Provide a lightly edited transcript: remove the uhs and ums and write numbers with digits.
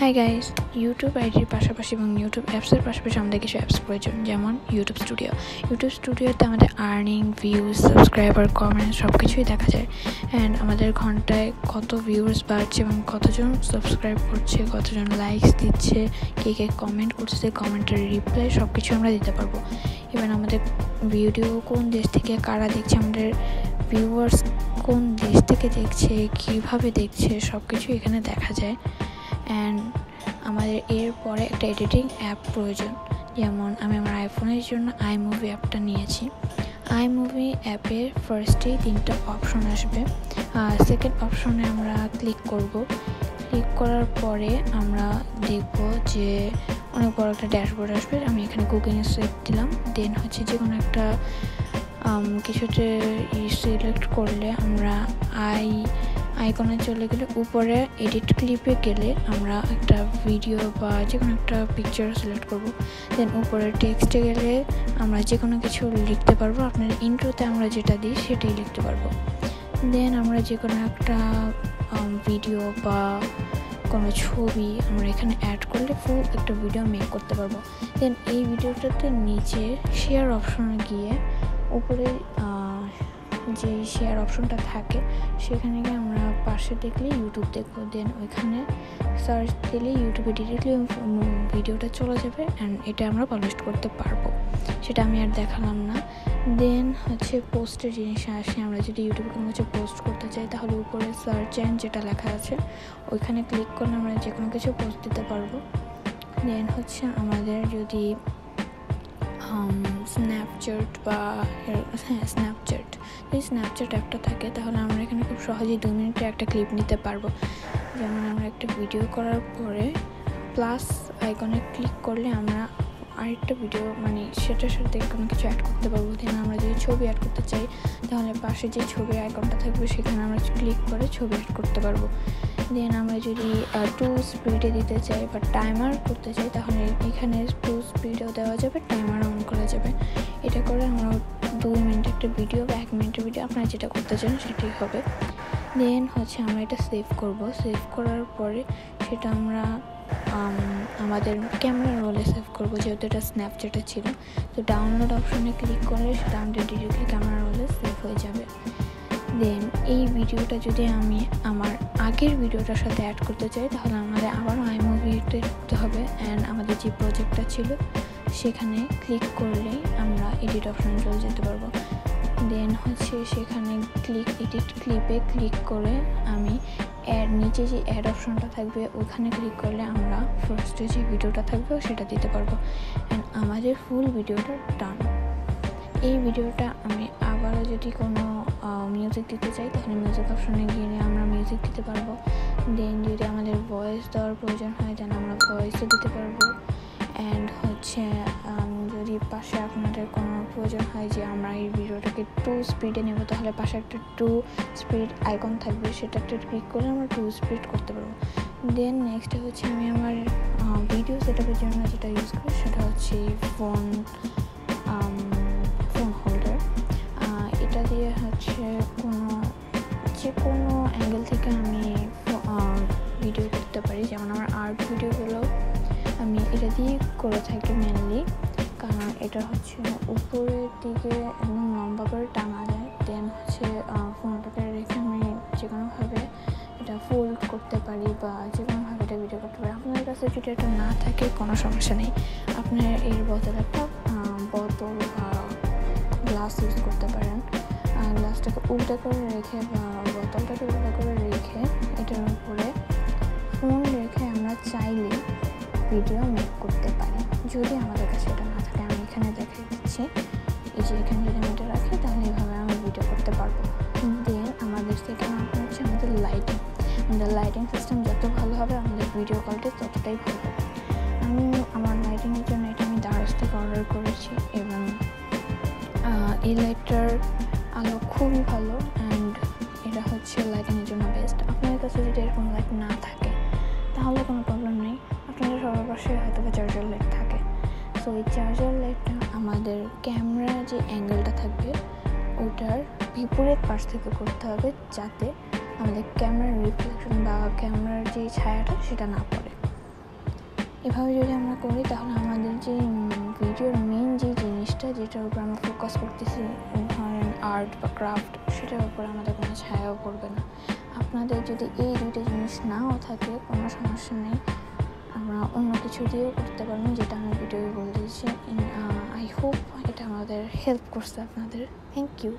Hi guys, YouTube আইডির পাশাপাশি এবং ইউটিউব অ্যাপসের পাশাপাশি আমাদের কিছু অ্যাপস প্রয়োজন, যেমন ইউটিউব স্টুডিওতে আমাদের আর্নিং, ভিউজ, সাবস্ক্রাইবার, কমেন্ট সব কিছুই দেখা যায়। অ্যান্ড আমাদের ঘন্টায় কত ভিউয়ার্স বাড়ছে এবং কতজন সাবস্ক্রাইব করছে, কতজন লাইকস দিচ্ছে, কে কমেন্ট করছে, কমেন্টের রিপ্লাই সব কিছু আমরা দিতে পারবো। ইভেন আমাদের ভিডিও কোন দেশ থেকে কারা দেখছে, আমাদের ভিউয়ার্স কোন দেশ থেকে দেখছে, কীভাবে দেখছে সব কিছু এখানে দেখা যায়। অ্যান্ড আমাদের এরপরে একটা এডিটিং অ্যাপ প্রয়োজন, যেমন আমি আমার আইফোনের জন্য আইমুভি অ্যাপটা নিয়েছি। আইমুভি অ্যাপের ফার্স্টেই 3টা অপশন আসবে। সেকেন্ড অপশনে আমরা ক্লিক করার পরে আমরা দেখব যে অনেক বড় একটা ড্যাশবোর্ড আসবে। আমি এখানে কুকিংয়ে সিলেক্ট দিলাম। দেন যে কোনো একটা কিছুতে সিলেক্ট করলে আমরা আইকনে চলে গেলে উপরে এডিট ক্লিপে গেলে আমরা একটা ভিডিও বা যে কোনো একটা পিকচার সিলেক্ট করব। দেন উপরে টেক্সটে গেলে আমরা যে কোনো কিছু লিখতে পারবো। আপনার ইন্ট্রোতে আমরা যেটা দিই সেটাই লিখতে পারবো। দেন আমরা যে কোনো একটা ভিডিও বা কোনো ছবি আমরা এখানে অ্যাড করলে ফুল একটা ভিডিও মেক করতে পারবো। দেন এই ভিডিওটাতে নিচে শেয়ার অপশনে গিয়ে উপরে যে শেয়ার অপশনটা থাকে সেখানে গিয়ে আমরা পাশে দেখলে ইউটিউব দেখবো। দেন ওইখানে সার্চ দিলে ইউটিউবে ডিরেক্টলি ভিডিওটা চলে যাবে অ্যান্ড এটা আমরা পাবলিশ করতে পারবো। সেটা আমি আর দেখালাম না। দেন পোস্টের জিনিসে আসে। আমরা যদি ইউটিউবে কোনো কিছু পোস্ট করতে চাই তাহলে উপরে সার্চ অ্যান্ড যেটা লেখা আছে ওইখানে ক্লিক করলে আমরা যে কোনো কিছু পোস্ট দিতে পারবো। দেন আমাদের যদি স্ন্যাপচ্যাট অ্যাপটা থাকে তাহলে আমরা এখানে খুব সহজেই 2 মিনিটে একটা ক্লিপ নিতে পারবো। যেমন আমরা একটা ভিডিও করার পরে প্লাস আইকনে ক্লিক করলে আমরা আরেকটা ভিডিও সেটার সাথে কোনো কিছু অ্যাড করতে পারবো। দেন আমরা যদি ছবি অ্যাড করতে চাই তাহলে পাশে যে ছবির আইকনটা থাকবে সেখানে আমরা ক্লিক করে ছবি অ্যাড করতে পারবো। দেন আমরা যদি 2 স্পিডে দিতে চাই বা টাইমার করতে চাই তাহলে এখানে 2 স্পিডেও দেওয়া যাবে, টাইমার অন করা যাবে। এটা করে আমরা 2 মিনিট একটা ভিডিও বা 1 মিনিটের ভিডিও আপনারা যেটা করতে চান সেটাই হবে। দেন আমরা এটা সেভ করব। সেভ করার পরে সেটা আমরা আমাদের ক্যামেরা রোলে সেভ করবো, যেহেতু এটা স্ন্যাপচ্যাটে ছিল। তো ডাউনলোড অপশনে ক্লিক করে সেটা আমাদের ডিরেক্টলি ক্যামেরা রোলে সেভ হয়ে যাবে। দেন এই ভিডিওটা যদি আমি আমার আগের ভিডিওটার সাথে অ্যাড করতে চাই তাহলে আমাদের আবারও আইমুভিতে ঢুকতে হবে অ্যান্ড আমাদের যে প্রজেক্টটা ছিল সেখানে ক্লিক করলেই আমরা এডিট অপশনে চলে যেতে পারবো। দেন সেখানে এডিট ক্লিপে ক্লিক করে আমি নিচে যে অ্যাড অপশনটা থাকবে ওইখানে ক্লিক করলে আমরা ফার্স্টে যে ভিডিওটা থাকবে সেটা দিতে পারবো অ্যান্ড আমাদের ফুল ভিডিওটা ডান। এই ভিডিওটা আমি আবারও যদি কোনো মিউজিক দিতে চাই তাহলে মিউজিক অপশনে গিয়ে আমরা মিউজিক দিতে পারবো। দেন যদি আমাদের ভয়েস দেওয়ার প্রয়োজন হয় তাহলে আমরা ভয়েসও দিতে পারবো। অ্যান্ড যদি পাশে আপনাদের কোনো প্রয়োজন হয় যে আমরা এই ভিডিওটাকে 2 স্পিডে নেব তাহলে পাশে একটা 2 স্পিড আইকন থাকবে, সেটা একটা ক্লিক করলে আমরা 2 স্পিড করতে পারবো। দেন নেক্সটে আমি আমার ভিডিও সেটআপের জন্য যেটা ইউজ করি সেটা ফোন হোল্ডার। এটা দিয়ে যে কোনো অ্যাঙ্গেল থেকে আমি ভিডিও করতে পারি। যেমন আমার আর্ট ভিডিওগুলো আমি এটা দিয়ে করে থাকি মেনলি, কারণ এটা উপরের দিকে একদম লম্বা করে টাঙা যায়। দেন ফোনটাকে রেখে আমি যে কোনোভাবে এটা ফোল্ড করতে পারি বা যে কোনোভাবে এটা ভিডিও করতে পারি। আপনাদের কাছে যদি এটা না থাকে কোনো সমস্যা নেই, আপনার এর বদলে একটা বোতল বা গ্লাস ইউজ করতে পারেন। গ্লাসটাকে উল্টা করে রেখে বা বোতলটাকে উল্টা করে রেখে এটার উপরে ফোন রেখে আমরা চাইলে ভিডিও মেক করতে পারি। যদি আমাদের কাছে এটা না থাকে, আমি এখানে দেখিয়ে দিচ্ছি, এই যে এখানে যদি আমি এটা রাখি তাহলে এইভাবে আমি ভিডিও করতে পারবো। দেন আমাদের সেকেন্ড আমাদের লাইটিং সিস্টেম যত ভালো হবে আমাদের ভিডিও কোয়ালিটি ততটাই ভালো হবে। আমি আমার লাইটিংয়ের জন্য এটা আমি দারাজ থেকে অর্ডার করেছি এবং এই লাইটটার আলো খুবই ভালো অ্যান্ড এটা লাইটিংয়ের জন্য বেস্ট। আপনাদের কাছে যদি এরকম লাইট না থাকে তাহলে কোনো প্রবলেম নেই, আপনাদের সবার পাশে হয়তো বা চার্জার লাইট থাকে। সো এই চার্জার লাইটটা আমাদের ক্যামেরা যে অ্যাঙ্গেলটা থাকবে ওটার বিপরীত পাশ থেকে করতে হবে, যাতে আমাদের ক্যামেরার রিফ্লেকশন বা ক্যামেরার যে ছায়াটা সেটা না পড়ে। এভাবে যদি আমরা করি তাহলে আমাদের যে ভিডিওর মেন যে জিনিসটা যেটার উপর আমরা ফোকাস করতেছি, ধরেন আর্ট বা ক্রাফট, সেটার উপর আমাদের কোনো ছায়াও পড়বে না। আপনাদের যদি এই দুইটা জিনিস নাও থাকে কোনো সমস্যা নেই, আমরা অন্য কিছু দিয়েও করতে পারবো, যেটা আমি ভিডিওয় বলে দিয়েছি। আই হোপ এটা আমাদের হেল্প করছে আপনাদের। Thank you.